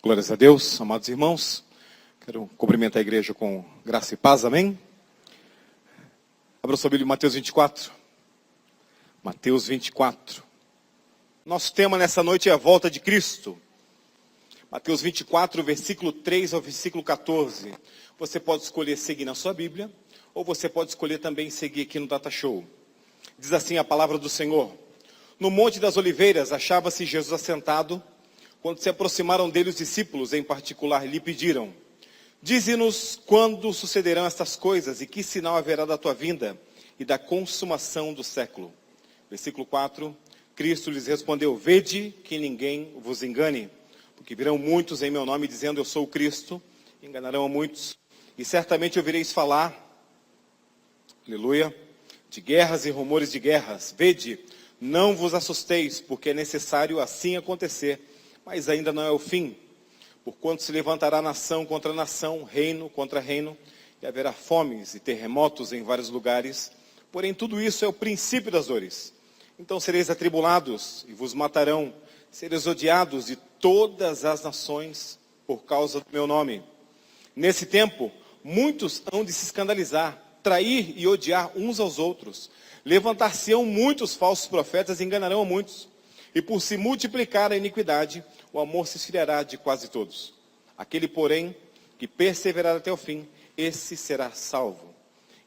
Glórias a Deus, amados irmãos. Quero cumprimentar a igreja com graça e paz, amém? Abra sua Bíblia em Mateus 24. Mateus 24. Nosso tema nessa noite é a volta de Cristo. Mateus 24, versículo 3 ao versículo 14. Você pode escolher seguir na sua Bíblia, ou você pode escolher também seguir aqui no Data Show. Diz assim a palavra do Senhor. No Monte das Oliveiras achava-se Jesus assentado. Quando se aproximaram dele os discípulos, em particular, lhe pediram: dize-nos quando sucederão estas coisas e que sinal haverá da tua vinda e da consumação do século. Versículo 4, Cristo lhes respondeu: vede que ninguém vos engane, porque virão muitos em meu nome dizendo eu sou o Cristo, e enganarão a muitos, e certamente ouvireis falar, aleluia, de guerras e rumores de guerras. Vede, não vos assusteis, porque é necessário assim acontecer, mas ainda não é o fim. Porquanto se levantará nação contra nação, reino contra reino, e haverá fomes e terremotos em vários lugares. Porém, tudo isso é o princípio das dores. Então sereis atribulados e vos matarão, sereis odiados de todas as nações por causa do meu nome. Nesse tempo, muitos hão de se escandalizar, trair e odiar uns aos outros. Levantar-se-ão muitos falsos profetas e enganarão a muitos. E por se multiplicar a iniquidade, o amor se esfriará de quase todos. Aquele, porém, que perseverar até o fim, esse será salvo.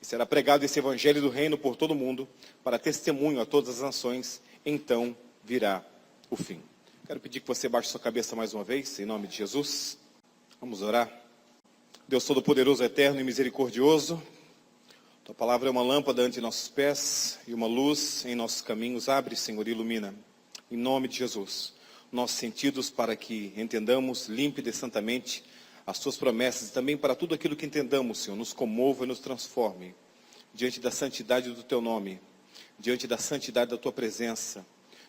E será pregado esse evangelho do reino por todo o mundo, para testemunho a todas as nações, então virá o fim. Quero pedir que você baixe sua cabeça mais uma vez, em nome de Jesus. Vamos orar. Deus Todo-Poderoso, Eterno e Misericordioso, Tua palavra é uma lâmpada ante nossos pés e uma luz em nossos caminhos. Abre, Senhor, e ilumina. Em nome de Jesus, nossos sentidos para que entendamos límpida e santamente as Tuas promessas e também para tudo aquilo que entendamos, Senhor, nos comova e nos transforme diante da santidade do Teu nome, diante da santidade da Tua presença,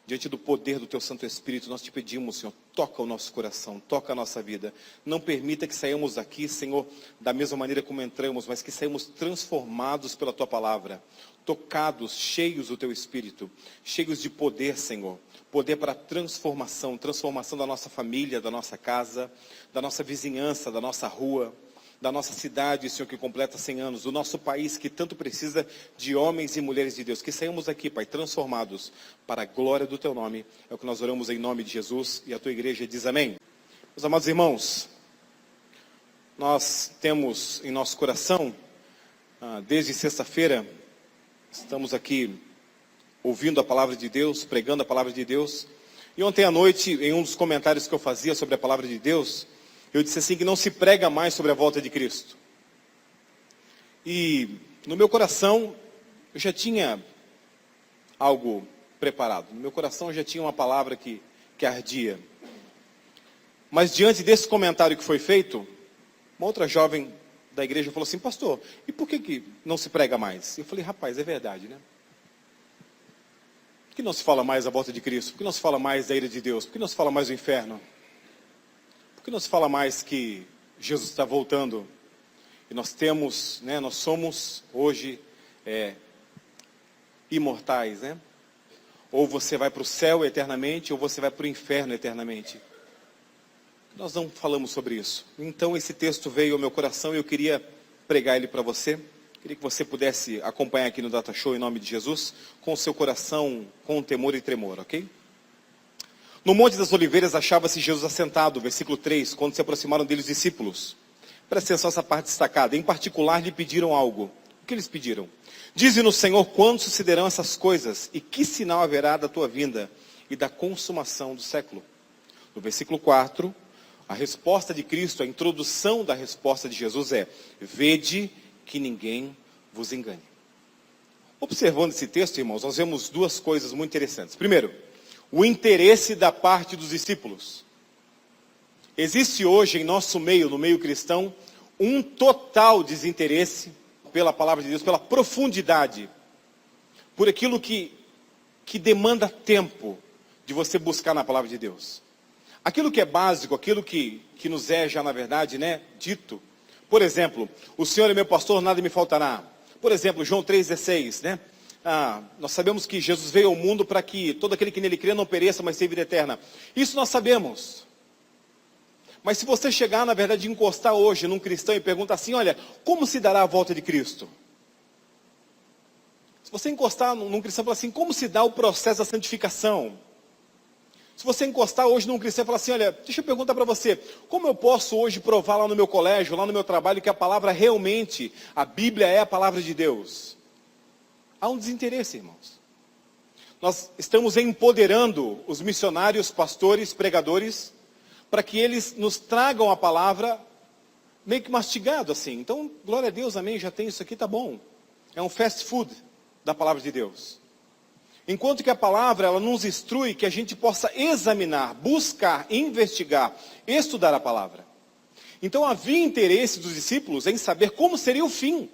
diante do poder do Teu Santo Espírito. Nós te pedimos, Senhor, toca o nosso coração, toca a nossa vida. Não permita que saiamos daqui, Senhor, da mesma maneira como entramos, mas que saímos transformados pela Tua palavra, tocados, cheios do Teu Espírito, cheios de poder, Senhor. Poder para transformação da nossa família, da nossa casa, da nossa vizinhança, da nossa rua, da nossa cidade, Senhor, que completa 100 anos, do nosso país, que tanto precisa de homens e mulheres de Deus. Que saímos aqui, Pai, transformados para a glória do Teu nome. É o que nós oramos em nome de Jesus, e a Tua igreja diz amém. Meus amados irmãos, nós temos em nosso coração, desde sexta-feira, estamos aqui ouvindo a palavra de Deus, pregando a palavra de Deus. E ontem à noite, em um dos comentários que eu fazia sobre a palavra de Deus, eu disse assim, que não se prega mais sobre a volta de Cristo. E no meu coração, eu já tinha algo preparado. No meu coração eu já tinha uma palavra que ardia. Mas diante desse comentário que foi feito, uma outra jovem da igreja falou assim: pastor, e por que não se prega mais? Eu falei: rapaz, é verdade, né? Por que não se fala mais da volta de Cristo? Por que não se fala mais da ira de Deus? Por que não se fala mais do inferno? Por que não se fala mais que Jesus está voltando? E nós temos, né, nós somos hoje imortais, né? Ou você vai para o céu eternamente, ou você vai para o inferno eternamente. Nós não falamos sobre isso. Então esse texto veio ao meu coração e eu queria pregar ele para você. Queria que você pudesse acompanhar aqui no Data Show, em nome de Jesus, com o seu coração com temor e tremor, ok? No Monte das Oliveiras achava-se Jesus assentado, versículo 3, quando se aproximaram dele os discípulos. Presta atenção essa parte destacada. Em particular, lhe pediram algo. O que eles pediram? Dize-nos, Senhor, quando sucederão essas coisas, e que sinal haverá da tua vinda e da consumação do século? No versículo 4, a resposta de Cristo, a introdução da resposta de Jesus é: vede que ninguém vos engane. Observando esse texto, irmãos, nós vemos duas coisas muito interessantes. Primeiro, o interesse da parte dos discípulos. Existe hoje em nosso meio, no meio cristão, um total desinteresse pela palavra de Deus, pela profundidade, por aquilo que demanda tempo de você buscar na palavra de Deus. Aquilo que é básico, aquilo que nos é já na verdade, né, dito. Por exemplo, o Senhor é meu pastor, nada me faltará. Por exemplo, João 3,16, né? Nós sabemos que Jesus veio ao mundo para que todo aquele que nele crê não pereça, mas tenha vida eterna. Isso nós sabemos. Mas se você chegar, na verdade, encostar hoje num cristão e perguntar assim, olha, como se dará a volta de Cristo? Se você encostar num cristão e falar assim, como se dá o processo da santificação? Se você encostar hoje num cristão e falar assim, olha, deixa eu perguntar para você, como eu posso hoje provar lá no meu colégio, lá no meu trabalho, que a palavra realmente, a Bíblia é a palavra de Deus? Há um desinteresse, irmãos. Nós estamos empoderando os missionários, pastores, pregadores, para que eles nos tragam a palavra meio que mastigado assim. Então, glória a Deus, amém, já tem isso aqui, tá bom. É um fast food da palavra de Deus. Enquanto que a palavra, ela nos instrui que a gente possa examinar, buscar, investigar, estudar a palavra. Então havia interesse dos discípulos em saber como seria o fim.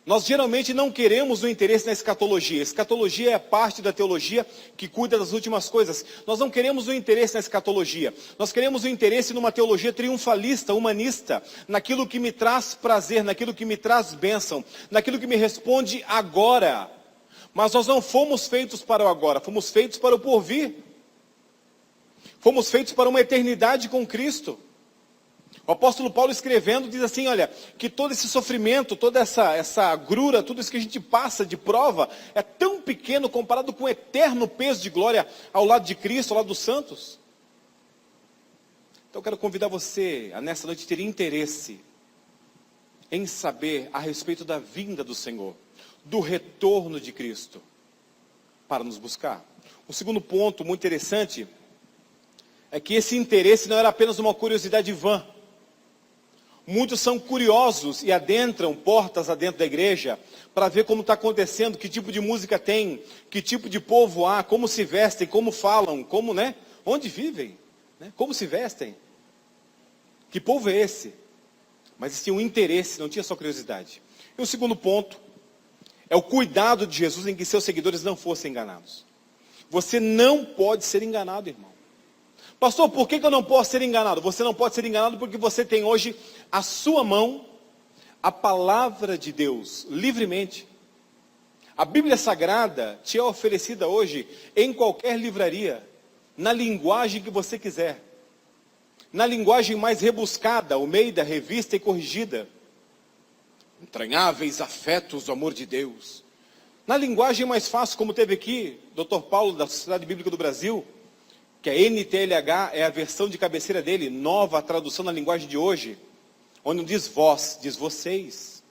Nós geralmente não queremos o interesse na escatologia. Escatologia é a parte da teologia que cuida das últimas coisas. Nós não queremos o interesse na escatologia. Nós queremos o interesse numa teologia triunfalista, humanista, naquilo que me traz prazer, naquilo que me traz bênção, naquilo que me responde agora. Mas nós não fomos feitos para o agora, fomos feitos para o porvir. Fomos feitos para uma eternidade com Cristo. O apóstolo Paulo escrevendo diz assim, olha, que todo esse sofrimento, toda essa agrura, tudo isso que a gente passa de prova, é tão pequeno comparado com o eterno peso de glória ao lado de Cristo, ao lado dos santos. Então eu quero convidar você a nessa noite ter interesse em saber a respeito da vinda do Senhor, do retorno de Cristo, para nos buscar. O segundo ponto muito interessante é que esse interesse não era apenas uma curiosidade vã. Muitos são curiosos e adentram portas adentro da igreja para ver como está acontecendo, que tipo de música tem, que tipo de povo há, como se vestem, como falam, como, né? Onde vivem, né? Como se vestem. Que povo é esse? Mas tinha um interesse, não tinha só curiosidade. E o segundo ponto é o cuidado de Jesus em que seus seguidores não fossem enganados. Você não pode ser enganado, irmão. Pastor, por que eu não posso ser enganado? Você não pode ser enganado porque você tem hoje à sua mão a palavra de Deus, livremente. A Bíblia Sagrada te é oferecida hoje em qualquer livraria, na linguagem que você quiser. Na linguagem mais rebuscada, Almeida, revista e corrigida. Entranháveis afetos do amor de Deus. Na linguagem mais fácil, como teve aqui, Dr. Paulo, da Sociedade Bíblica do Brasil, que a NTLH é a versão de cabeceira dele, nova tradução na linguagem de hoje, onde não diz vós, diz vocês.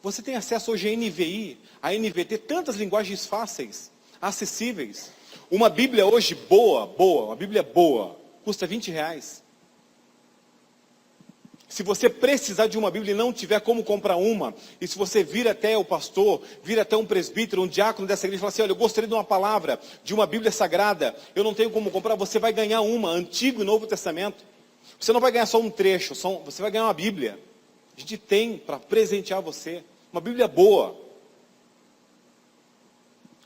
Você tem acesso hoje à NVI, à NVT, tantas linguagens fáceis, acessíveis. Uma Bíblia hoje boa, uma Bíblia boa, custa R$20. Se você precisar de uma Bíblia e não tiver como comprar uma, e se você vir até o pastor, vir até um presbítero, um diácono dessa igreja e falar assim, olha, eu gostaria de uma palavra, de uma Bíblia Sagrada, eu não tenho como comprar, você vai ganhar uma, Antigo e Novo Testamento. Você não vai ganhar só um trecho, você vai ganhar uma Bíblia. A gente tem para presentear você, uma Bíblia boa.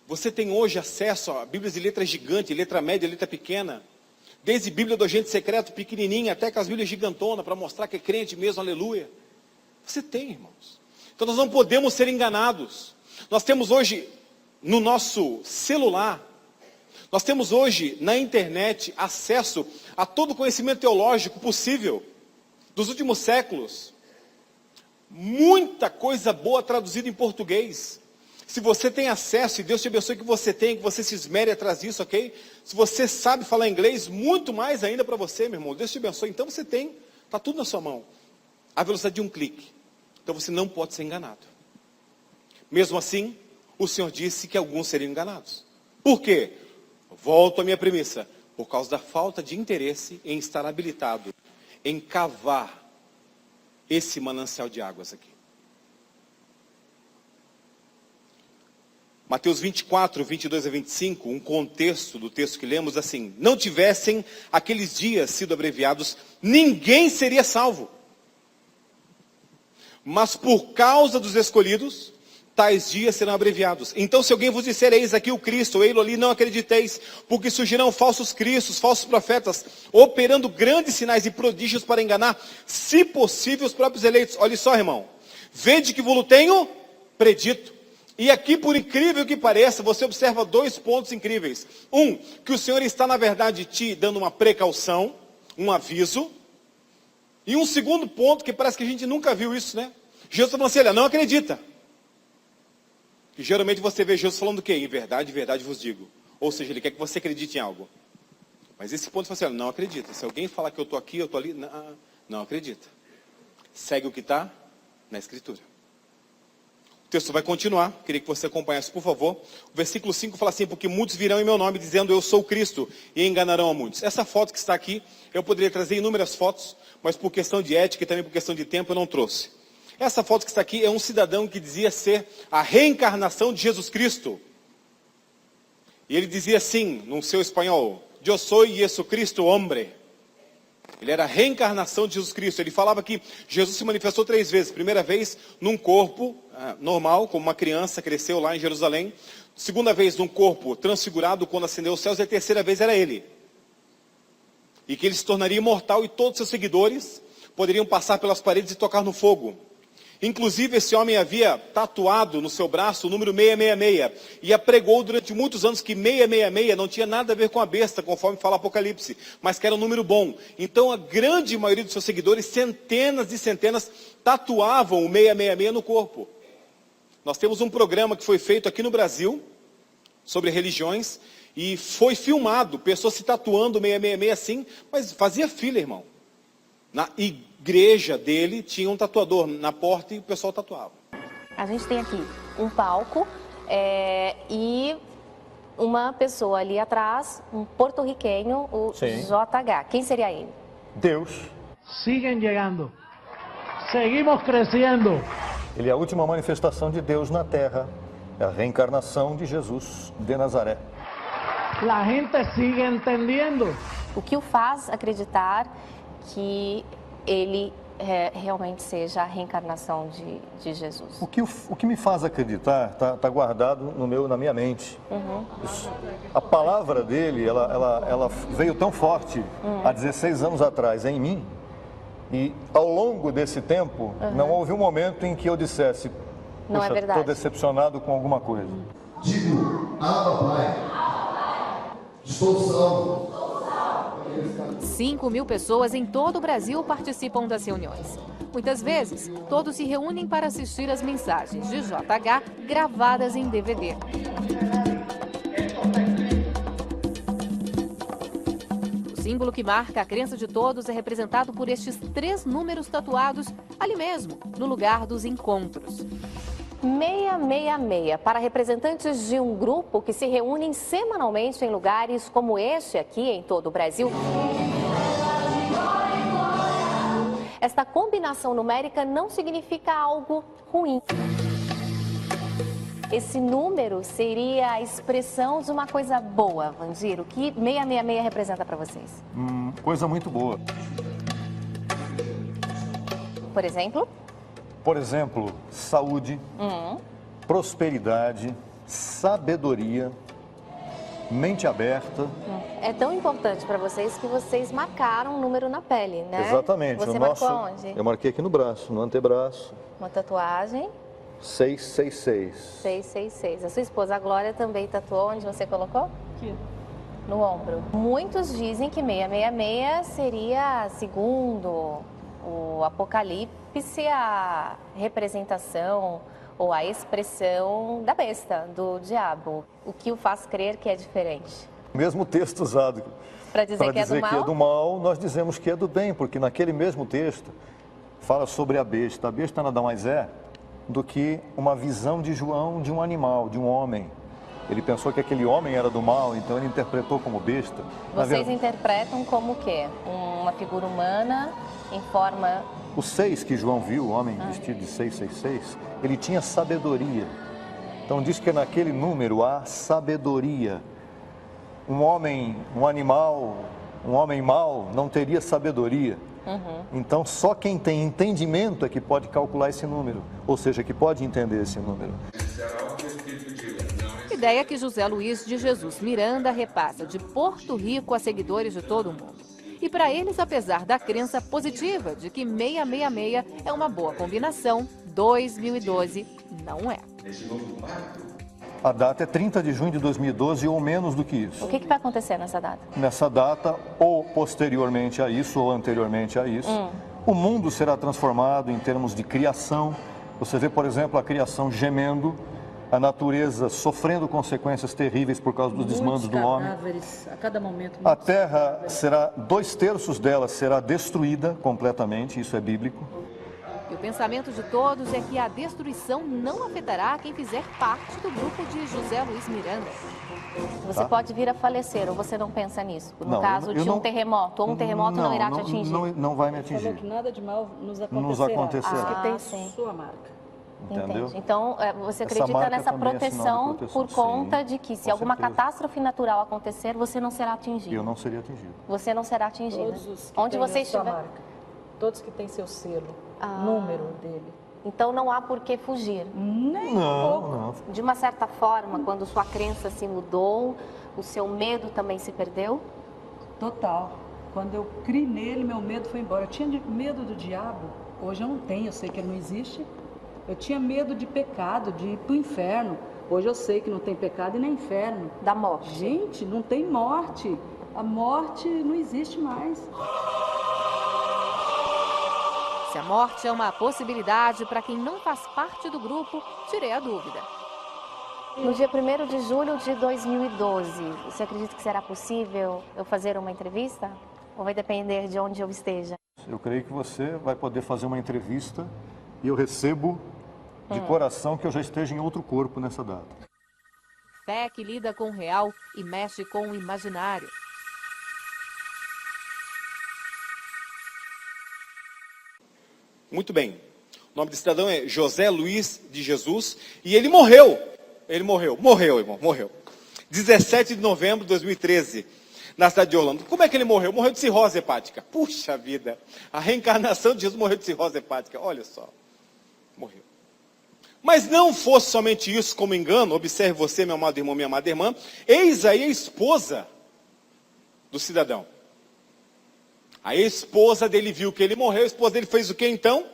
Você tem hoje acesso a Bíblias de letra gigante, letra média, letra pequena. Desde Bíblia do Agente Secreto, pequenininha, até com as Bíblias gigantonas, para mostrar que é crente mesmo, aleluia. Você tem, irmãos. Então nós não podemos ser enganados. Nós temos hoje, no nosso celular, nós temos hoje, na internet, acesso a todo o conhecimento teológico possível, dos últimos séculos. Muita coisa boa traduzida em português. Se você tem acesso, e Deus te abençoe que você tenha, que você se esmere atrás disso, ok? Se você sabe falar inglês, muito mais ainda para você, meu irmão. Deus te abençoe. Então você tem, está tudo na sua mão. A velocidade de um clique. Então você não pode ser enganado. Mesmo assim, o Senhor disse que alguns seriam enganados. Por quê? Volto à minha premissa. Por causa da falta de interesse em estar habilitado, em cavar esse manancial de águas aqui. Mateus 24, 22 a 25, um contexto do texto que lemos assim, não tivessem aqueles dias sido abreviados, ninguém seria salvo. Mas por causa dos escolhidos, tais dias serão abreviados. Então se alguém vos disser, eis aqui o Cristo, ei-lo ali, não acrediteis, porque surgirão falsos cristos, falsos profetas, operando grandes sinais e prodígios para enganar, se possível, os próprios eleitos. Olha só, irmão, vede que vos tenho predito. E aqui, por incrível que pareça, você observa dois pontos incríveis. Um, que o Senhor está, na verdade, te dando uma precaução, um aviso. E um segundo ponto, que parece que a gente nunca viu isso, né? Jesus está falando assim, olha, não acredita. E geralmente você vê Jesus falando o quê? Em verdade vos digo. Ou seja, ele quer que você acredite em algo. Mas esse ponto você fala assim, não acredita. Se alguém falar que eu estou aqui, eu estou ali, não acredita. Segue o que está na Escritura. O texto vai continuar, queria que você acompanhasse, por favor. O versículo 5 fala assim, porque muitos virão em meu nome dizendo, eu sou Cristo, e enganarão a muitos. Essa foto que está aqui, eu poderia trazer inúmeras fotos, mas por questão de ética e também por questão de tempo eu não trouxe. Essa foto que está aqui é um cidadão que dizia ser a reencarnação de Jesus Cristo. E ele dizia assim, no seu espanhol, eu sou Jesucristo hombre. Ele era a reencarnação de Jesus Cristo. Ele falava que Jesus se manifestou 3 vezes. Primeira vez num corpo normal, como uma criança, cresceu lá em Jerusalém. Segunda vez num corpo transfigurado, quando ascendeu aos céus. E a terceira vez era ele. E que ele se tornaria imortal e todos seus seguidores poderiam passar pelas paredes e tocar no fogo. Inclusive, esse homem havia tatuado no seu braço o número 666 e apregou durante muitos anos que 666 não tinha nada a ver com a besta, conforme fala Apocalipse, mas que era um número bom. Então, a grande maioria dos seus seguidores, centenas e centenas, tatuavam o 666 no corpo. Nós temos um programa que foi feito aqui no Brasil, sobre religiões, e foi filmado, pessoas se tatuando 666 assim, mas fazia fila, irmão. Na igreja dele tinha um tatuador na porta e o pessoal tatuava. A gente tem aqui um palco e uma pessoa ali atrás, um porto-riquenho, o JH. Quem seria ele? Deus. Siguen llegando. Seguimos crescendo. Ele é a última manifestação de Deus na Terra. É a reencarnação de Jesus de Nazaré. La gente sigue entendiendo. O que o faz acreditar que ele realmente seja a reencarnação de Jesus? O que me faz acreditar está guardado na minha mente. A palavra dele, ela veio tão forte há 16 anos atrás em mim. E ao longo desse tempo, não houve um momento em que eu dissesse, não é verdade, estou decepcionado com alguma coisa. Digo, Abba, Pai, estou salvo. 5.000 pessoas em todo o Brasil participam das reuniões. Muitas vezes, todos se reúnem para assistir às mensagens de JH gravadas em DVD. O símbolo que marca a crença de todos é representado por estes 3 números tatuados ali mesmo, no lugar dos encontros. 666, para representantes de um grupo que se reúnem semanalmente em lugares como este aqui em todo o Brasil. Esta combinação numérica não significa algo ruim. Esse número seria a expressão de uma coisa boa, Vandir. O que 666 representa para vocês? Coisa muito boa. Por exemplo? Por exemplo, saúde, prosperidade, sabedoria, mente aberta. É tão importante para vocês que vocês marcaram um número na pele, né? Exatamente. Você marcou onde? Eu marquei aqui no braço, no antebraço. Uma tatuagem. 666. 666. A sua esposa, a Glória, também tatuou. Onde você colocou? Aqui. No ombro. Muitos dizem que 666 seria, segundo o Apocalipse, a representação ou a expressão da besta, do diabo. O que o faz crer que é diferente? Mesmo texto usado para dizer que é do mal, nós dizemos que é do bem, porque naquele mesmo texto fala sobre a besta. A besta nada mais é do que uma visão de João de um animal, de um homem. Ele pensou que aquele homem era do mal, então ele interpretou como besta. Vocês interpretam como o quê? Uma figura humana em forma... O 6 que João viu, o homem vestido de 666, ele tinha sabedoria. Então diz que naquele número há sabedoria. Um homem, um animal, um homem mau não teria sabedoria. Então só quem tem entendimento é que pode calcular esse número, ou seja, que pode entender esse número. Ideia que José Luiz de Jesus Miranda repassa de Porto Rico a seguidores de todo o mundo. E para eles, apesar da crença positiva de que 666 é uma boa combinação, 2012 não é. A data é 30 de junho de 2012 ou menos do que isso. O que vai acontecer nessa data? Nessa data, ou posteriormente a isso, ou anteriormente a isso, o mundo será transformado em termos de criação. Você vê, por exemplo, a criação gemendo, a natureza sofrendo consequências terríveis por causa dos desmandos do homem. A cada momento. A terra será, 2/3 dela será destruída completamente, isso é bíblico. E o pensamento de todos é que a destruição não afetará quem fizer parte do grupo de José Luiz Miranda. Você pode vir a falecer, ou você não pensa nisso? No Não, caso eu de um terremoto, ou um terremoto não irá te atingir? Não vai me atingir. Falou que nada de mal Nos acontecerá. Que tem sim. sua marca. Entendeu? Entendi. Então, você Essa acredita marca nessa também é sinal de proteção proteção. por conta Sim, de que se com alguma certeza. catástrofe natural acontecer, você não será atingido? Eu não seria atingido. Você não será atingida. Todos os que Onde têm você a sua estiver. marca. Todos que têm seu selo, número dele. Então não há por que fugir. Nem Não. De uma certa forma, quando sua crença se mudou, o seu medo também se perdeu? Total. Quando eu criei nele, meu medo foi embora. Eu tinha medo do diabo. Hoje eu não tenho, eu sei que ele não existe. Eu tinha medo de pecado, de ir para o inferno. Hoje eu sei que não tem pecado e nem inferno. Da morte. Gente, não tem morte. A morte não existe mais. Se a morte é uma possibilidade para quem não faz parte do grupo, tirei a dúvida. No dia 1º de julho de 2012, você acredita que será possível eu fazer uma entrevista? Ou vai depender de onde eu esteja? Eu creio que você vai poder fazer uma entrevista e eu recebo de coração que eu já esteja em outro corpo nessa data. Fé que lida com o real e mexe com o imaginário. Muito bem. O nome do cidadão é José Luiz de Jesus e ele morreu. Ele morreu, irmão, morreu. 17 de novembro de 2013, na cidade de Orlando. Como é que ele morreu? Morreu de cirrose hepática. Puxa vida, a reencarnação de Jesus morreu de cirrose hepática. Olha só, morreu. Mas não fosse somente isso como engano, observe você, meu amado irmão, minha amada irmã, eis aí a esposa do cidadão. A esposa dele viu que ele morreu, a esposa dele fez o que então?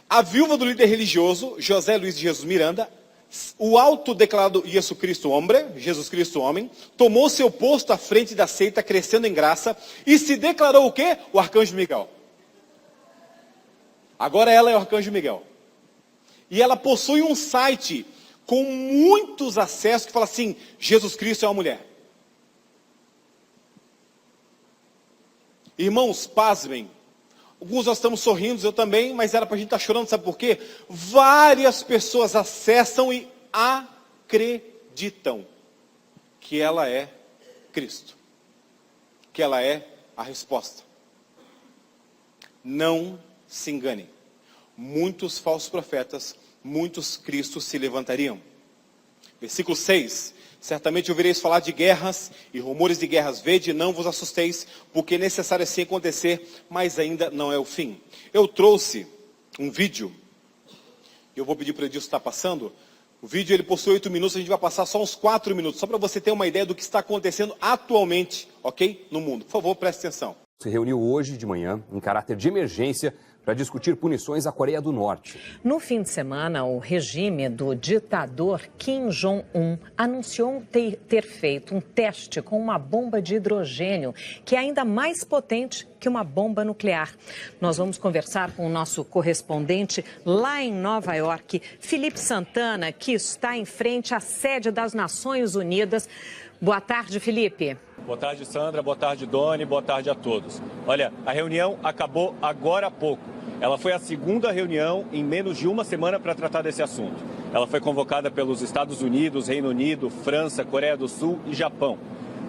A viúva do líder religioso, José Luiz de Jesus Miranda, o autodeclarado Jesus Cristo homem, tomou seu posto à frente da seita, crescendo em graça, e se declarou o quê? O arcanjo Miguel. Agora ela é o arcanjo Miguel. E ela possui um site com muitos acessos que fala assim, Jesus Cristo é uma mulher. Irmãos, pasmem. Alguns nós estamos sorrindo, eu também, mas era para a gente estar chorando, sabe por quê? Várias pessoas acessam e acreditam que ela é Cristo. Que ela é a resposta. Não se engane. Muitos falsos profetas, muitos Cristos se levantariam. Versículo 6. Certamente ouvireis falar de guerras e rumores de guerras. Vede, não vos assusteis, porque é necessário assim acontecer, mas ainda não é o fim. Eu trouxe um vídeo, eu vou pedir para o Edilson estar passando. O vídeo ele possui 8 minutos, a gente vai passar só uns 4 minutos, só para você ter uma ideia do que está acontecendo atualmente, ok? No mundo. Por favor, preste atenção. Se reuniu hoje de manhã, em caráter de emergência, para discutir punições à Coreia do Norte. No fim de semana, o regime do ditador Kim Jong-un anunciou ter feito um teste com uma bomba de hidrogênio, que é ainda mais potente que uma bomba nuclear. Nós vamos conversar com o nosso correspondente lá em Nova York, Felipe Santana, que está em frente à sede das Nações Unidas. Boa tarde, Felipe. Boa tarde, Sandra. Boa tarde, Doni. Boa tarde a todos. Olha, a reunião acabou agora há pouco. Ela foi a segunda reunião em menos de uma semana para tratar desse assunto. Ela foi convocada pelos Estados Unidos, Reino Unido, França, Coreia do Sul e Japão.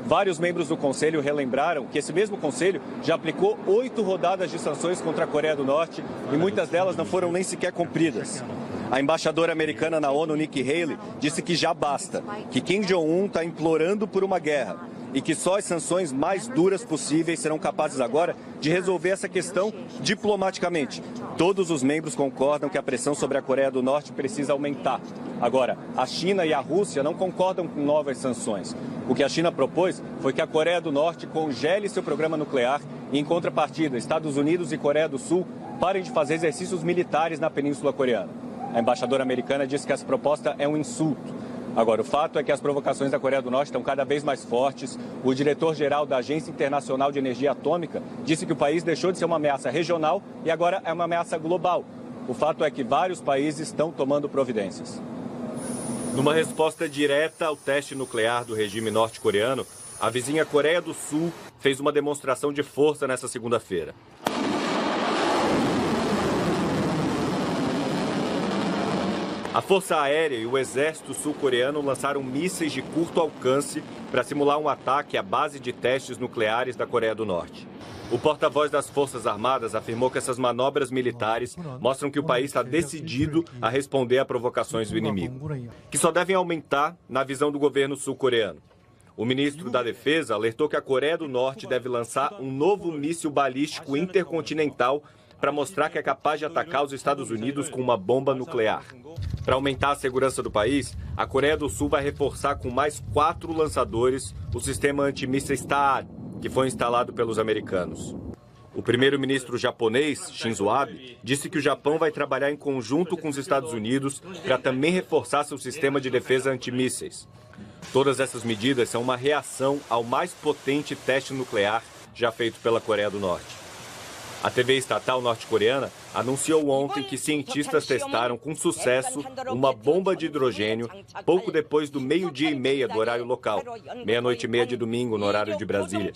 Vários membros do Conselho relembraram que esse mesmo Conselho já aplicou 8 rodadas de sanções contra a Coreia do Norte e muitas delas não foram nem sequer cumpridas. A embaixadora americana na ONU, Nikki Haley, disse que já basta, que Kim Jong-un está implorando por uma guerra e que só as sanções mais duras possíveis serão capazes agora de resolver essa questão diplomaticamente. Todos os membros concordam que a pressão sobre a Coreia do Norte precisa aumentar. Agora, a China e a Rússia não concordam com novas sanções. O que a China propôs foi que a Coreia do Norte congele seu programa nuclear e, em contrapartida, Estados Unidos e Coreia do Sul parem de fazer exercícios militares na Península Coreana. A embaixadora americana disse que essa proposta é um insulto. Agora, o fato é que as provocações da Coreia do Norte estão cada vez mais fortes. O diretor-geral da Agência Internacional de Energia Atômica disse que o país deixou de ser uma ameaça regional e agora é uma ameaça global. O fato é que vários países estão tomando providências. Numa resposta direta ao teste nuclear do regime norte-coreano, a vizinha Coreia do Sul fez uma demonstração de força nesta segunda-feira. A Força Aérea e o Exército Sul-Coreano lançaram mísseis de curto alcance para simular um ataque à base de testes nucleares da Coreia do Norte. O porta-voz das Forças Armadas afirmou que essas manobras militares mostram que o país está decidido a responder a provocações do inimigo, que só devem aumentar na visão do governo sul-coreano. O ministro da Defesa alertou que a Coreia do Norte deve lançar um novo míssil balístico intercontinental para mostrar que é capaz de atacar os Estados Unidos com uma bomba nuclear. Para aumentar a segurança do país, a Coreia do Sul vai reforçar com mais 4 lançadores o sistema antimísseis THAAD, que foi instalado pelos americanos. O primeiro-ministro japonês, Shinzo Abe, disse que o Japão vai trabalhar em conjunto com os Estados Unidos para também reforçar seu sistema de defesa antimísseis. Todas essas medidas são uma reação ao mais potente teste nuclear já feito pela Coreia do Norte. A TV estatal norte-coreana anunciou ontem que cientistas testaram com sucesso uma bomba de hidrogênio pouco depois do 12:30 do horário local, 00:30 de domingo no horário de Brasília.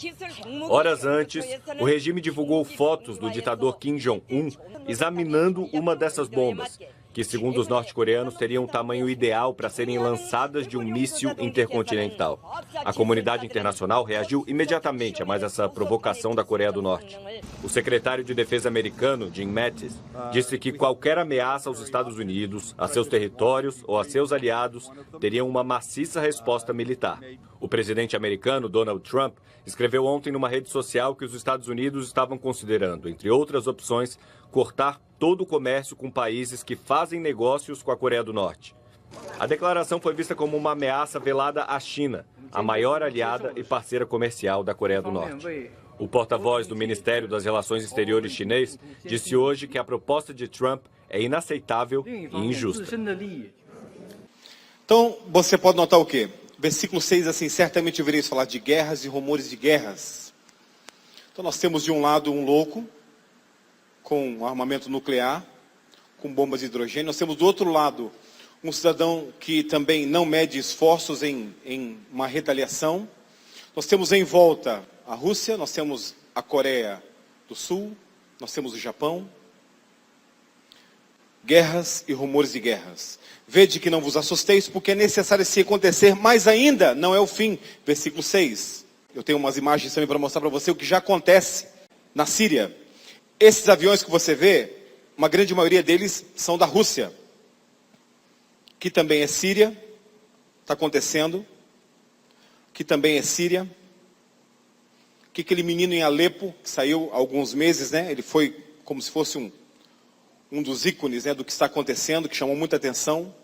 Horas antes, o regime divulgou fotos do ditador Kim Jong-un examinando uma dessas bombas, que, segundo os norte-coreanos, teriam um tamanho ideal para serem lançadas de um míssil intercontinental. A comunidade internacional reagiu imediatamente a mais essa provocação da Coreia do Norte. O secretário de Defesa americano, Jim Mattis, disse que qualquer ameaça aos Estados Unidos, a seus territórios ou a seus aliados teriam uma maciça resposta militar. O presidente americano, Donald Trump, escreveu ontem numa rede social que os Estados Unidos estavam considerando, entre outras opções, cortar todo o comércio com países que fazem negócios com a Coreia do Norte. A declaração foi vista como uma ameaça velada à China, a maior aliada e parceira comercial da Coreia do Norte. O porta-voz do Ministério das Relações Exteriores chinês disse hoje que a proposta de Trump é inaceitável e injusta. Então, você pode notar o quê? Versículo 6, assim, certamente ouvireis falar de guerras e rumores de guerras. Então nós temos de um lado um louco, com armamento nuclear, com bombas de hidrogênio. Nós temos do outro lado um cidadão que também não mede esforços em uma retaliação. Nós temos em volta a Rússia, nós temos a Coreia do Sul, nós temos o Japão. Guerras e rumores de guerras. Vede que não vos assusteis, porque é necessário se acontecer, mas ainda não é o fim. Versículo 6. Eu tenho umas imagens também para mostrar para você o que já acontece na Síria. Esses aviões que você vê, uma grande maioria deles são da Rússia, que também é Síria, está acontecendo, que também é Síria, que aquele menino em Alepo, que saiu há alguns meses, né? Ele foi como se fosse um dos ícones, né, do que está acontecendo, que chamou muita atenção.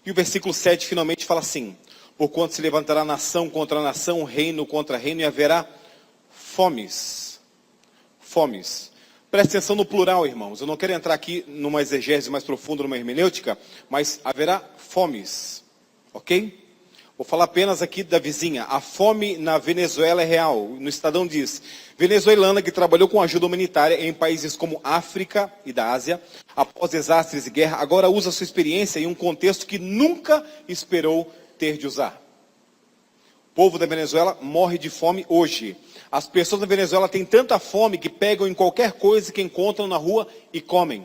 E o versículo 7 finalmente fala assim: porquanto se levantará nação contra nação, reino contra reino, e haverá fomes. Fomes. Preste atenção no plural, irmãos. Eu não quero entrar aqui numa exegese mais profunda, numa hermenêutica, mas haverá fomes. Ok? Vou falar apenas aqui da vizinha. A fome na Venezuela é real. No Estadão diz: venezuelana que trabalhou com ajuda humanitária em países como África e da Ásia, após desastres e guerra, agora usa sua experiência em um contexto que nunca esperou ter de usar. O povo da Venezuela morre de fome hoje. As pessoas da Venezuela têm tanta fome que pegam em qualquer coisa que encontram na rua e comem.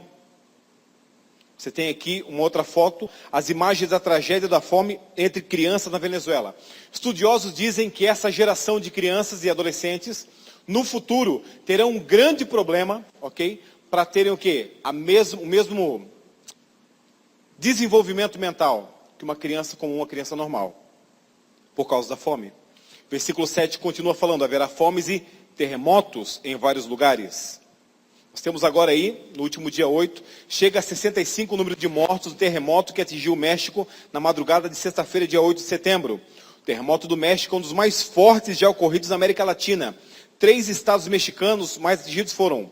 Você tem aqui uma outra foto, as imagens da tragédia da fome entre crianças na Venezuela. Estudiosos dizem que essa geração de crianças e adolescentes, no futuro, terão um grande problema, ok? Para terem o quê? O mesmo desenvolvimento mental que uma criança comum, uma criança normal, por causa da fome. Versículo 7 continua falando: haverá fomes e terremotos em vários lugares. Nós temos agora aí, no último dia 8, chega a 65 o número de mortos do terremoto que atingiu o México na madrugada de sexta-feira, dia 8 de setembro. O terremoto do México é um dos mais fortes já ocorridos na América Latina. 3 estados mexicanos mais atingidos foram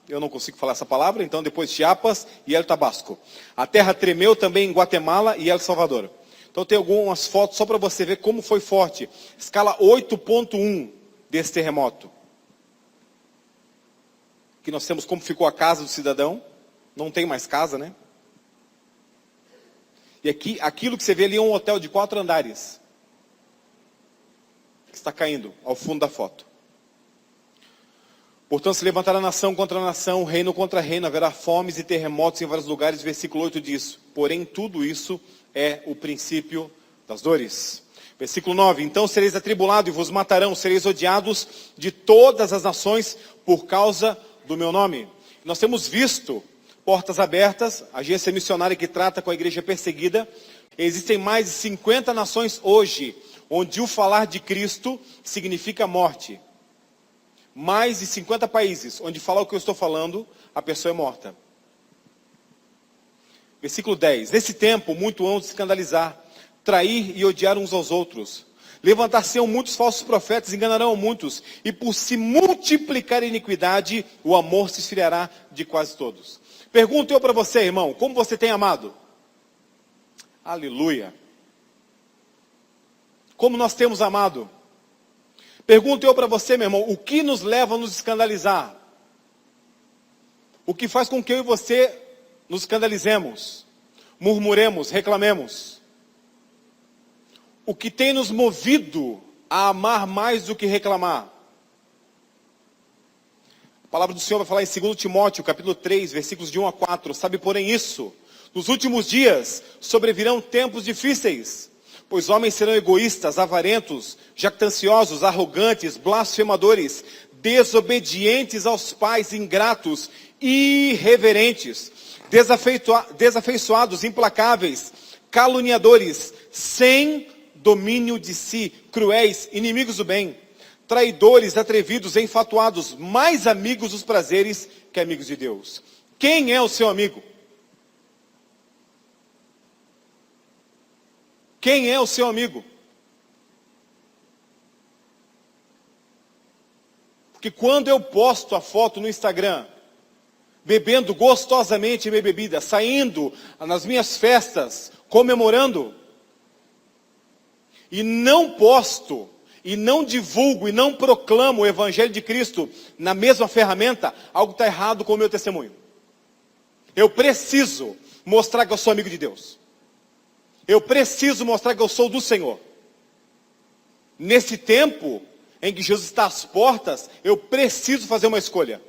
eu não consigo falar essa palavra, então depois Chiapas e El Tabasco. A terra tremeu também em Guatemala e El Salvador. Então tem algumas fotos só para você ver como foi forte. Escala 8.1 desse terremoto. Aqui nós temos como ficou a casa do cidadão. Não tem mais casa, né? E aqui, aquilo que você vê ali é um hotel de 4 andares. Que está caindo ao fundo da foto. Portanto, se levantará nação contra nação, reino contra reino, haverá fomes e terremotos em vários lugares. Versículo 8 diz, porém tudo isso é o princípio das dores. Versículo 9, então sereis atribulados e vos matarão, sereis odiados de todas as nações por causa do meu nome. Nós temos visto Portas Abertas, agência missionária que trata com a igreja perseguida. Existem mais de 50 nações hoje, onde o falar de Cristo significa morte. Mais de 50 países, onde falar o que eu estou falando, a pessoa é morta. Versículo 10. Nesse tempo, muito hão de escandalizar, trair e odiar uns aos outros. Levantar-se-ão muitos falsos profetas, enganarão muitos. E por se multiplicar a iniquidade, o amor se esfriará de quase todos. Pergunto eu para você, irmão, como você tem amado? Aleluia. Como nós temos amado? Pergunto eu para você, meu irmão, o que nos leva a nos escandalizar? O que faz com que eu e você nos escandalizemos, murmuremos, reclamemos? O que tem nos movido a amar mais do que reclamar? A palavra do Senhor vai falar em 2 Timóteo, capítulo 3, versículos de 1 a 4. Sabe, porém, isso, nos últimos dias sobrevirão tempos difíceis, pois homens serão egoístas, avarentos, jactanciosos, arrogantes, blasfemadores, desobedientes aos pais, ingratos, irreverentes, desafeiçoados, implacáveis, caluniadores, sem domínio de si, cruéis, inimigos do bem, traidores, atrevidos, enfatuados, mais amigos dos prazeres que amigos de Deus. Quem é o seu amigo? Quem é o seu amigo? Porque quando eu posto a foto no Instagram, bebendo gostosamente minha bebida, saindo nas minhas festas, comemorando, e não posto, e não divulgo, e não proclamo o Evangelho de Cristo na mesma ferramenta, algo está errado com o meu testemunho. Eu preciso mostrar que eu sou amigo de Deus. Eu preciso mostrar que eu sou do Senhor. Nesse tempo em que Jesus está às portas, eu preciso fazer uma escolha.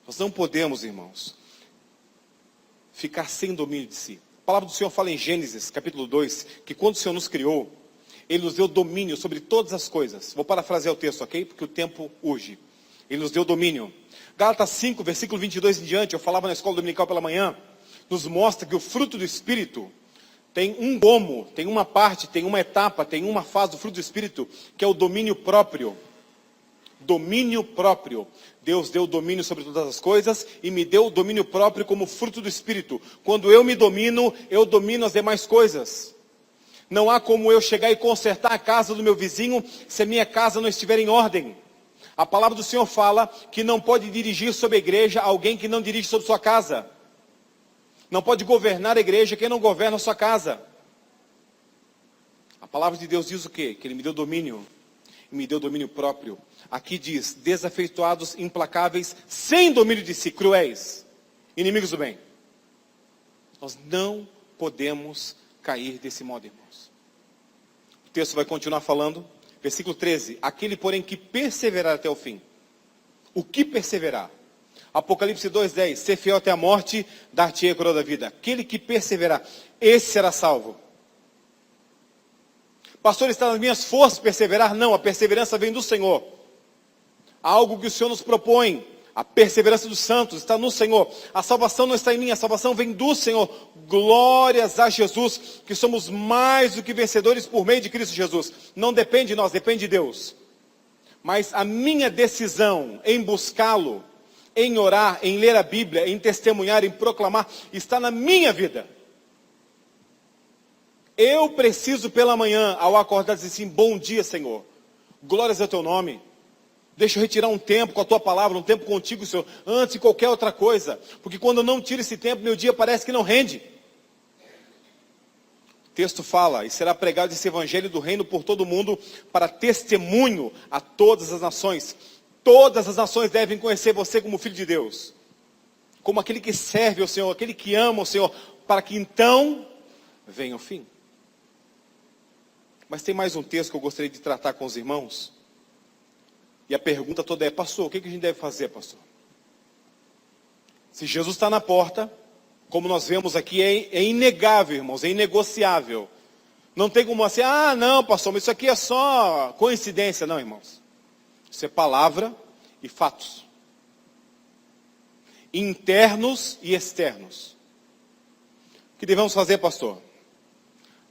Nós não podemos, irmãos, ficar sem domínio de si. A palavra do Senhor fala em Gênesis, capítulo 2, que quando o Senhor nos criou, Ele nos deu domínio sobre todas as coisas. Vou parafrasear o texto, ok? Porque o tempo urge. Ele nos deu domínio. Gálatas 5, versículo 22 em diante, eu falava na escola dominical pela manhã, nos mostra que o fruto do Espírito tem um gomo, tem uma parte, tem uma etapa, tem uma fase do fruto do Espírito, que é o domínio próprio. Domínio próprio. Deus deu domínio sobre todas as coisas e me deu o domínio próprio como fruto do Espírito. Quando eu me domino, eu domino as demais coisas. Não há como eu chegar e consertar a casa do meu vizinho se a minha casa não estiver em ordem. A palavra do Senhor fala que não pode dirigir sobre a igreja alguém que não dirige sobre sua casa. Não pode governar a igreja quem não governa a sua casa. A palavra de Deus diz o quê? Que Ele me deu domínio. E me deu domínio próprio. Aqui diz, desafeituados, implacáveis, sem domínio de si, cruéis, inimigos do bem. Nós não podemos cair desse modo, irmãos. O texto vai continuar falando, versículo 13. Aquele, porém, que perseverar até o fim. O que perseverar? Apocalipse 2:10. Ser fiel até a morte, dar-te-ei a coroa da vida. Aquele que perseverar, esse será salvo. Pastor, está nas minhas forças perseverar? Não, a perseverança vem do Senhor. Algo que o Senhor nos propõe. A perseverança dos santos está no Senhor. A salvação não está em mim, a salvação vem do Senhor. Glórias a Jesus, que somos mais do que vencedores por meio de Cristo Jesus. Não depende de nós, depende de Deus. Mas a minha decisão em buscá-lo, em orar, em ler a Bíblia, em testemunhar, em proclamar, está na minha vida. Eu preciso pela manhã, ao acordar, dizer assim, bom dia, Senhor. Glórias ao teu nome. Deixa eu retirar um tempo com a tua palavra, um tempo contigo, Senhor, antes de qualquer outra coisa. Porque quando eu não tiro esse tempo, meu dia parece que não rende. O texto fala, e será pregado esse evangelho do reino por todo mundo, para testemunho a todas as nações. Todas as nações devem conhecer você como filho de Deus. Como aquele que serve ao Senhor, aquele que ama o Senhor, para que então venha o fim. Mas tem mais um texto que eu gostaria de tratar com os irmãos. E a pergunta toda é, pastor, o que a gente deve fazer, pastor? Se Jesus está na porta, como nós vemos aqui, é inegável, irmãos, é inegociável. Não tem como assim, não, pastor, mas isso aqui é só coincidência. Não, irmãos. Isso é palavra e fatos. Internos e externos. O que devemos fazer, pastor?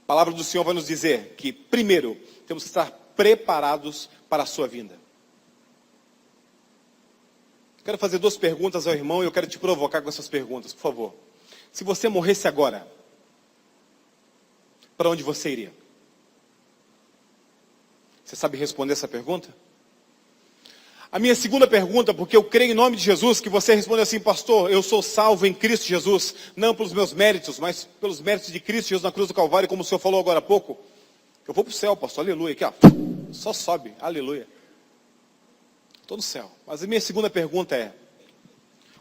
A palavra do Senhor vai nos dizer que, primeiro, temos que estar preparados para a sua vinda. Quero fazer 2 perguntas ao irmão e eu quero te provocar com essas perguntas, por favor. Se você morresse agora, para onde você iria? Você sabe responder essa pergunta? A minha segunda pergunta, porque eu creio em nome de Jesus, que você responde assim, pastor, eu sou salvo em Cristo Jesus, não pelos meus méritos, mas pelos méritos de Cristo Jesus na cruz do Calvário, como o senhor falou agora há pouco. Eu vou para o céu, pastor, aleluia, aqui ó, só sobe, aleluia. Estou no céu. Mas a minha segunda pergunta é,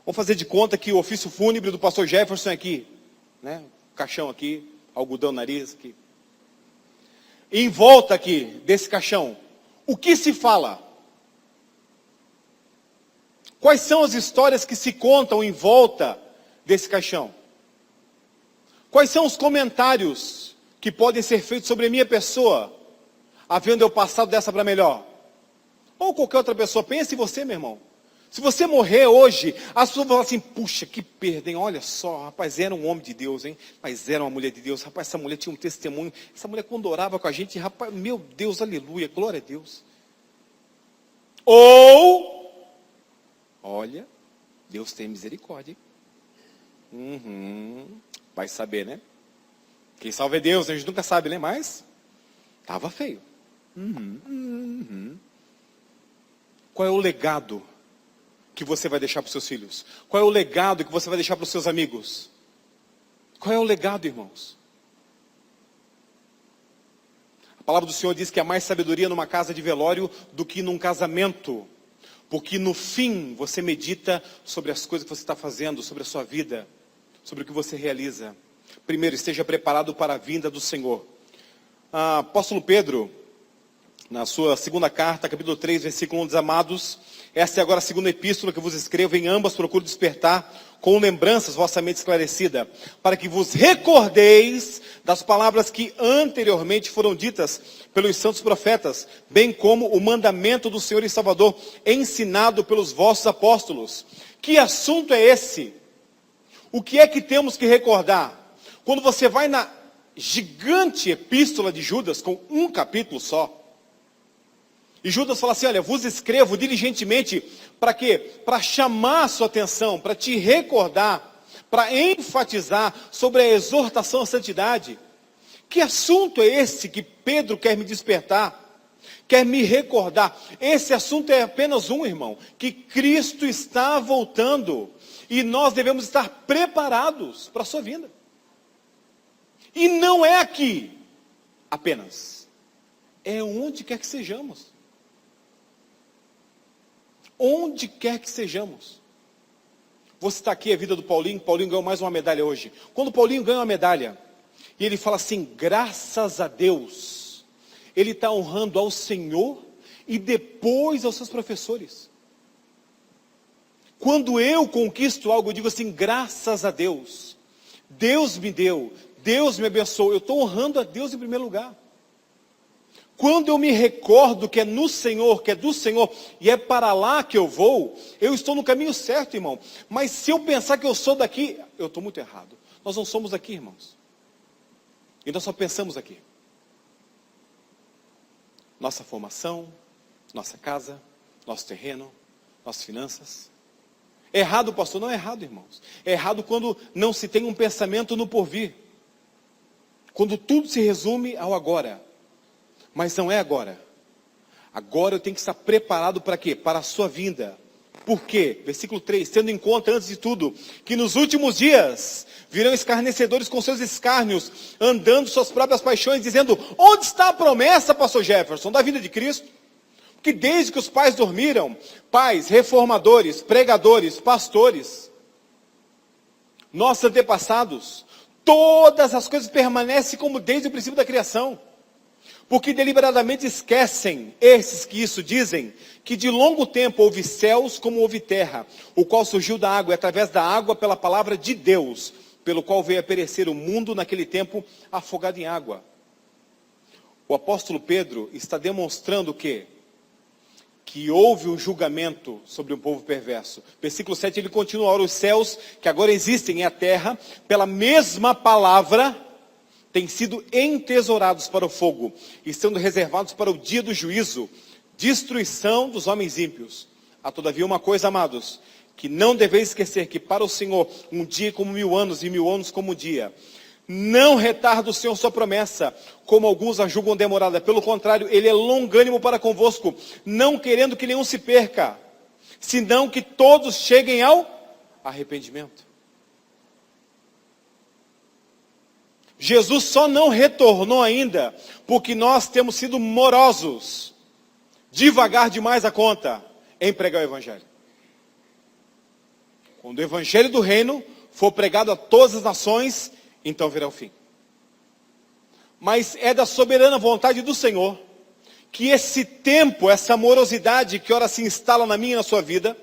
vamos fazer de conta que o ofício fúnebre do pastor Jefferson é aqui, né? O caixão aqui, algodão no nariz aqui. E em volta aqui desse caixão, o que se fala? Quais são as histórias que se contam em volta desse caixão? Quais são os comentários que podem ser feitos sobre a minha pessoa, havendo eu passado dessa para melhor? Ou qualquer outra pessoa, pense em você, meu irmão. Se você morrer hoje, as pessoas vão falar assim, puxa, que perda, hein? Olha só, rapaz, era um homem de Deus, hein? Mas era uma mulher de Deus, rapaz, essa mulher tinha um testemunho, essa mulher quando orava com a gente, rapaz, meu Deus, aleluia, glória a Deus. Ou, olha, Deus tem misericórdia. Vai saber, né? Quem salva é Deus, a gente nunca sabe, né? Mas, estava feio. Qual é o legado que você vai deixar para os seus filhos? Qual é o legado que você vai deixar para os seus amigos? Qual é o legado, irmãos? A palavra do Senhor diz que há mais sabedoria numa casa de velório do que num casamento. Porque no fim você medita sobre as coisas que você está fazendo, sobre a sua vida, sobre o que você realiza. Primeiro, esteja preparado para a vinda do Senhor. Apóstolo Pedro, na sua segunda carta, capítulo 3, versículo 1, diz, amados, esta é agora a segunda epístola que vos escrevo, em ambas procuro despertar com lembranças vossa mente esclarecida, para que vos recordeis das palavras que anteriormente foram ditas pelos santos profetas, bem como o mandamento do Senhor e Salvador, ensinado pelos vossos apóstolos. Que assunto é esse? O que é que temos que recordar? Quando você vai na gigante epístola de Judas, com um capítulo só, e Judas fala assim, olha, vos escrevo diligentemente, para quê? Para chamar a sua atenção, para te recordar, para enfatizar sobre a exortação à santidade. Que assunto é esse que Pedro quer me despertar? Quer me recordar? Esse assunto é apenas um, irmão, que Cristo está voltando, e nós devemos estar preparados para a sua vinda. E não é aqui apenas, é onde quer que sejamos. Onde quer que sejamos. Vou citar aqui a vida do Paulinho. Paulinho ganhou mais uma medalha hoje. Quando o Paulinho ganha uma medalha, e ele fala assim, graças a Deus, ele está honrando ao Senhor e depois aos seus professores. Quando eu conquisto algo, eu digo assim, graças a Deus. Deus me deu, Deus me abençoou. Eu estou honrando a Deus em primeiro lugar. Quando eu me recordo que é no Senhor, que é do Senhor, e é para lá que eu vou, eu estou no caminho certo, irmão. Mas se eu pensar que eu sou daqui, eu estou muito errado. Nós não somos daqui, irmãos. E nós só pensamos aqui. Nossa formação, nossa casa, nosso terreno, nossas finanças. É errado, pastor? Não é errado, irmãos. É errado quando não se tem um pensamento no porvir. Quando tudo se resume ao agora. Mas não é agora. Agora eu tenho que estar preparado para quê? Para a sua vinda. Por quê? Versículo 3, tendo em conta, antes de tudo, que nos últimos dias virão escarnecedores com seus escárnios, andando suas próprias paixões, dizendo, onde está a promessa, pastor Jefferson, da vinda de Cristo? Porque desde que os pais dormiram, pais, reformadores, pregadores, pastores, nossos antepassados, todas as coisas permanecem como desde o princípio da criação. Porque deliberadamente esquecem, esses que isso dizem, que de longo tempo houve céus como houve terra, o qual surgiu da água, e através da água pela palavra de Deus, pelo qual veio a perecer o mundo naquele tempo afogado em água. O apóstolo Pedro está demonstrando que houve um julgamento sobre um povo perverso. Versículo 7, ele continua, ora, os céus que agora existem e a terra, pela mesma palavra, têm sido entesourados para o fogo, e sendo reservados para o dia do juízo, destruição dos homens ímpios. Há todavia uma coisa, amados, que não deveis esquecer, que para o Senhor um dia é como 1000 anos, e 1000 anos como um dia. Não retarda o Senhor sua promessa, como alguns a julgam demorada. Pelo contrário, Ele é longânimo para convosco, não querendo que nenhum se perca, senão que todos cheguem ao arrependimento. Jesus só não retornou ainda, porque nós temos sido morosos, devagar demais a conta, em pregar o Evangelho. Quando o Evangelho do Reino for pregado a todas as nações, então virá o fim. Mas é da soberana vontade do Senhor, que esse tempo, essa morosidade que ora se instala na minha e na sua vida,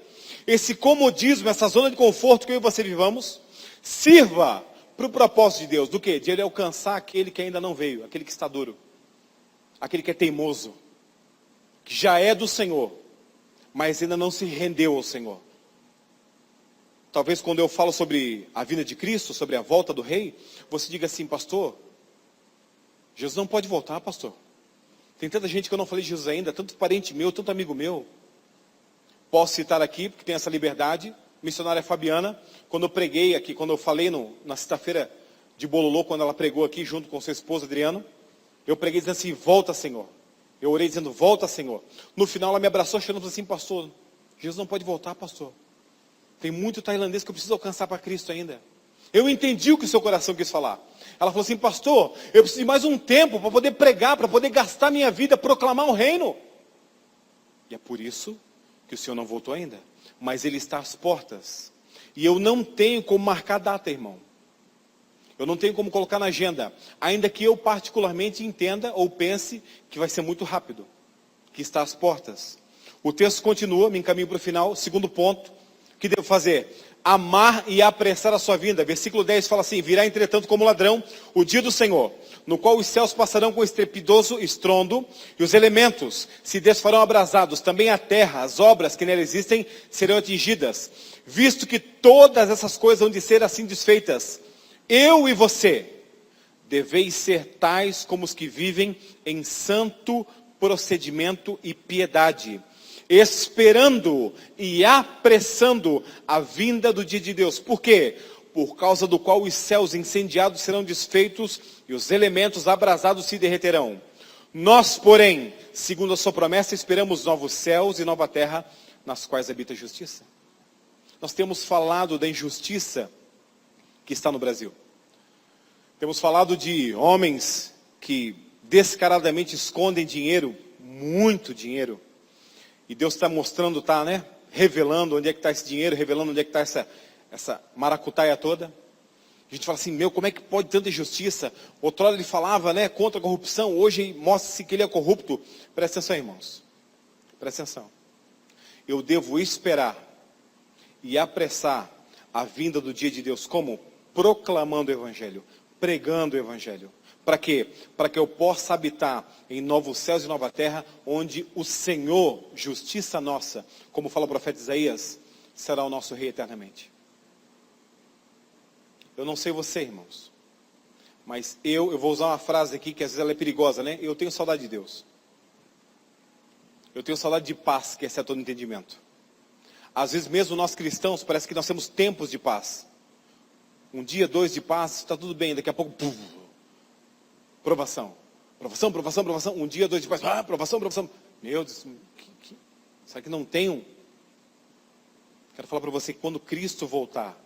esse comodismo, essa zona de conforto que eu e você vivamos, sirva para o propósito de Deus. Do quê? De Ele alcançar aquele que ainda não veio, aquele que está duro, aquele que é teimoso, que já é do Senhor, mas ainda não se rendeu ao Senhor. Talvez quando eu falo sobre a vinda de Cristo, sobre a volta do Rei, você diga assim, pastor, Jesus não pode voltar, pastor. Tem tanta gente que eu não falei de Jesus ainda, tanto parente meu, tanto amigo meu. Posso citar aqui, porque tem essa liberdade, missionária Fabiana, quando eu preguei aqui, quando eu falei na sexta-feira de Bololô, quando ela pregou aqui junto com sua esposa Adriana, eu preguei dizendo assim, volta Senhor. Eu orei dizendo, volta Senhor. No final ela me abraçou chorando e falou assim, pastor, Jesus não pode voltar, pastor. Tem muito tailandês que eu preciso alcançar para Cristo ainda. Eu entendi o que o seu coração quis falar. Ela falou assim, pastor, eu preciso de mais um tempo para poder pregar, para poder gastar minha vida, proclamar o reino. E é por isso que o Senhor não voltou ainda. Mas Ele está às portas. E eu não tenho como marcar data, irmão. Eu não tenho como colocar na agenda. Ainda que eu particularmente entenda ou pense que vai ser muito rápido. Que está às portas. O texto continua, me encaminho para o final. Segundo ponto, o que devo fazer? Amar e apressar a sua vinda. Versículo 10 fala assim, virá entretanto como ladrão o dia do Senhor, no qual os céus passarão com estrepidoso estrondo, e os elementos se desfarão abrasados, também a terra, as obras que nela existem, serão atingidas, visto que todas essas coisas hão de ser assim desfeitas. Eu e você deveis ser tais como os que vivem em santo procedimento e piedade, esperando e apressando a vinda do dia de Deus. Por quê? Por causa do qual os céus incendiados serão desfeitos e os elementos abrasados se derreterão. Nós, porém, segundo a sua promessa, esperamos novos céus e nova terra, nas quais habita a justiça. Nós temos falado da injustiça que está no Brasil. Temos falado de homens que descaradamente escondem dinheiro, muito dinheiro. E Deus está mostrando, revelando onde é que está esse dinheiro, revelando onde é que está essa maracutaia toda. A gente fala assim, como é que pode tanta injustiça? Outrora ele falava, contra a corrupção, hoje mostra-se que ele é corrupto. Presta atenção, irmãos. Presta atenção. Eu devo esperar e apressar a vinda do dia de Deus, como? Proclamando o Evangelho, pregando o Evangelho. Para quê? Para que eu possa habitar em novos céus e nova terra, onde o Senhor, justiça nossa, como fala o profeta Isaías, será o nosso rei eternamente. Eu não sei você, irmãos, mas eu vou usar uma frase aqui que às vezes ela é perigosa, Eu tenho saudade de Deus. Eu tenho saudade de paz, que excede todo entendimento. Às vezes mesmo nós cristãos, parece que nós temos tempos de paz. Um dia, 2 de paz, está tudo bem, daqui a pouco, provação. Provação. Um dia, 2 de paz, provação. Meu Deus, será que não tem um? Quero falar para você que quando Cristo voltar,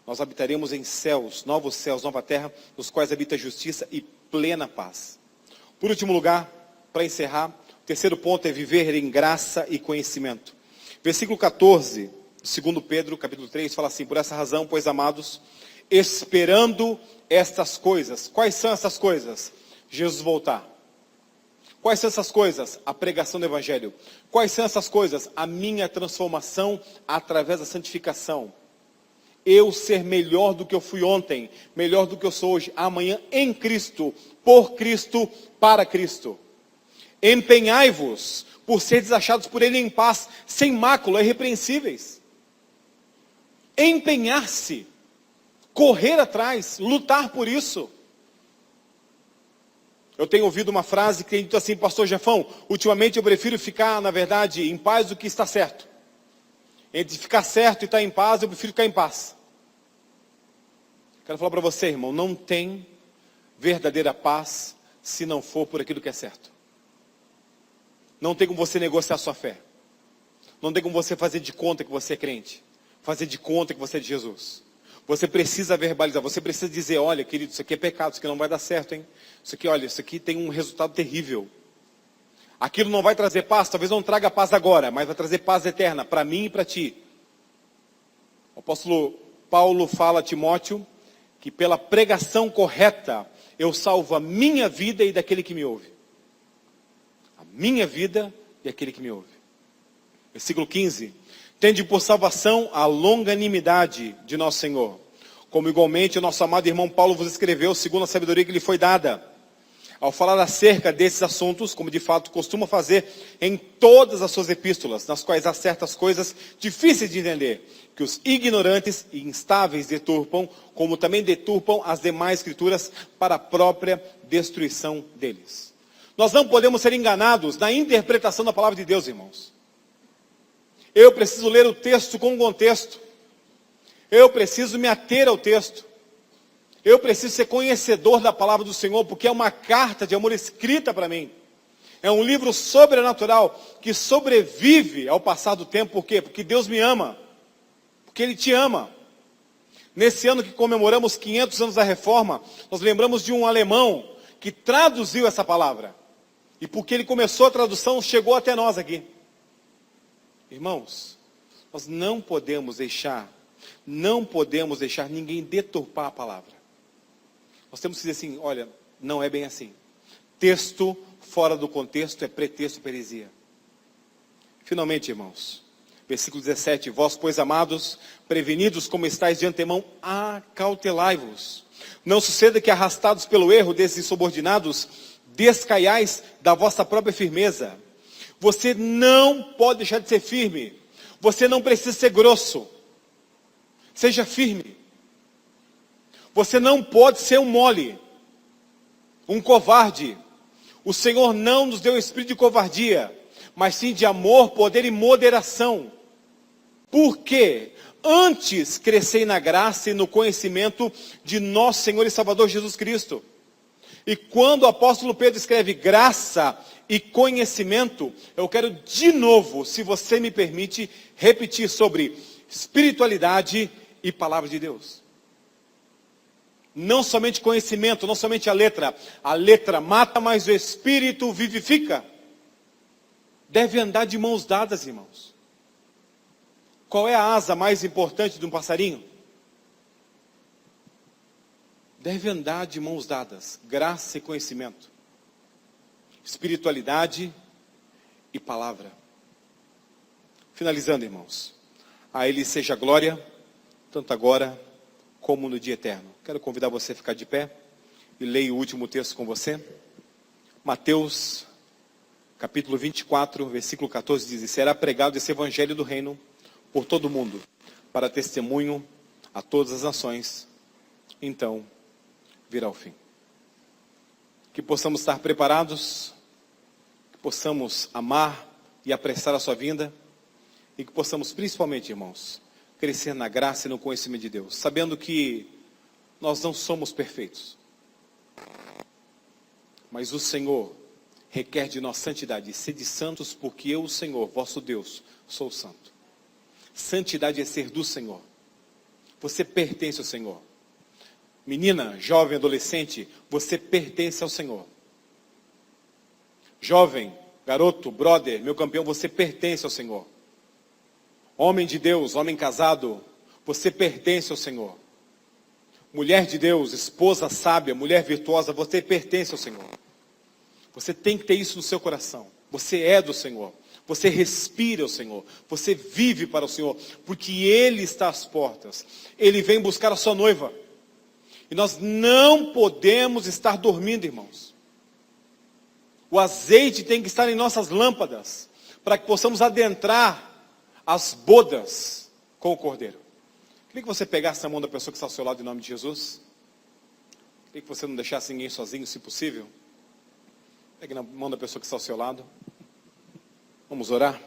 nós habitaremos em céus, nova terra, nos quais habita justiça e plena paz. Por último lugar, para encerrar, o terceiro ponto é viver em graça e conhecimento. Versículo 14, 2 Pedro, capítulo 3, fala assim: por essa razão, pois amados, esperando estas coisas. Quais são essas coisas? Jesus voltar. Quais são essas coisas? A pregação do Evangelho. Quais são essas coisas? A minha transformação através da santificação. Eu ser melhor do que eu fui ontem, melhor do que eu sou hoje, amanhã, em Cristo, por Cristo, para Cristo. Empenhai-vos por seres achados por Ele em paz, sem mácula, irrepreensíveis. Empenhar-se, correr atrás, lutar por isso. Eu tenho ouvido uma frase que tem dito assim: pastor Jefão, ultimamente eu prefiro ficar, na verdade, em paz do que estar certo. Entre ficar certo e estar em paz, eu prefiro ficar em paz. Quero falar para você, irmão, não tem verdadeira paz se não for por aquilo que é certo. Não tem como você negociar sua fé. Não tem como você fazer de conta que você é crente. Fazer de conta que você é de Jesus. Você precisa verbalizar, você precisa dizer: olha, querido, isso aqui é pecado, isso aqui não vai dar certo, hein? Isso aqui, olha, isso aqui tem um resultado terrível. Aquilo não vai trazer paz, talvez não traga paz agora, mas vai trazer paz eterna, para mim e para ti. O apóstolo Paulo fala a Timóteo que pela pregação correta, eu salvo a minha vida e daquele que me ouve. A minha vida e aquele que me ouve. Versículo 15. Tende por salvação a longanimidade de nosso Senhor, como igualmente o nosso amado irmão Paulo vos escreveu, segundo a sabedoria que lhe foi dada, ao falar acerca desses assuntos, como de fato costuma fazer em todas as suas epístolas, nas quais há certas coisas difíceis de entender, que os ignorantes e instáveis deturpam, como também deturpam as demais escrituras para a própria destruição deles. Nós não podemos ser enganados na interpretação da palavra de Deus, irmãos. Eu preciso ler o texto com o contexto. Eu preciso me ater ao texto. Eu preciso ser conhecedor da palavra do Senhor, porque é uma carta de amor escrita para mim. É um livro sobrenatural que sobrevive ao passar do tempo. Por quê? Porque Deus me ama. Porque Ele te ama. Nesse ano que comemoramos 500 anos da Reforma, nós lembramos de um alemão que traduziu essa palavra. E porque ele começou a tradução, chegou até nós aqui. Irmãos, nós não podemos deixar ninguém deturpar a palavra. Nós temos que dizer assim: olha, não é bem assim. Texto fora do contexto é pretexto para heresia. Finalmente, irmãos, versículo 17: vós, pois, amados, prevenidos como estáis de antemão, acautelai-vos. Não suceda que, arrastados pelo erro desses insubordinados, descaiais da vossa própria firmeza. Você não pode deixar de ser firme. Você não precisa ser grosso. Seja firme. Você não pode ser um mole, um covarde. O Senhor não nos deu espírito de covardia, mas sim de amor, poder e moderação. Por quê? Antes crescei na graça e no conhecimento de nosso Senhor e Salvador Jesus Cristo. E quando o apóstolo Pedro escreve graça e conhecimento, eu quero de novo, se você me permite, repetir sobre espiritualidade e palavra de Deus. Não somente conhecimento, não somente a letra mata, mas o Espírito vivifica. Deve andar de mãos dadas, irmãos. Qual é a asa mais importante de um passarinho? Deve andar de mãos dadas, graça e conhecimento, espiritualidade e palavra. Finalizando, irmãos, a Ele seja glória, tanto agora como no dia eterno. Quero convidar você a ficar de pé e leia o último texto com você. Mateus, capítulo 24, versículo 14, diz: será pregado esse evangelho do reino por todo o mundo, para testemunho a todas as nações, então virá o fim. Que possamos estar preparados, que possamos amar e apressar a sua vinda, e que possamos principalmente, irmãos, crescer na graça e no conhecimento de Deus, sabendo que nós não somos perfeitos, mas o Senhor requer de nós santidade. Sede santos, porque eu, o Senhor, vosso Deus, sou santo. Santidade é ser do Senhor. Você pertence ao Senhor. Menina, jovem, adolescente, você pertence ao Senhor. Jovem, garoto, brother, meu campeão, você pertence ao Senhor. Homem de Deus, homem casado, você pertence ao Senhor. Mulher de Deus, esposa sábia, mulher virtuosa, você pertence ao Senhor. Você tem que ter isso no seu coração. Você é do Senhor. Você respira o Senhor. Você vive para o Senhor. Porque Ele está às portas. Ele vem buscar a sua noiva. E nós não podemos estar dormindo, irmãos. O azeite tem que estar em nossas lâmpadas. Para que possamos adentrar as bodas com o Cordeiro. Queria que você pegasse a mão da pessoa que está ao seu lado em nome de Jesus. Queria que você não deixasse ninguém sozinho, se possível. Pegue na mão da pessoa que está ao seu lado. Vamos orar.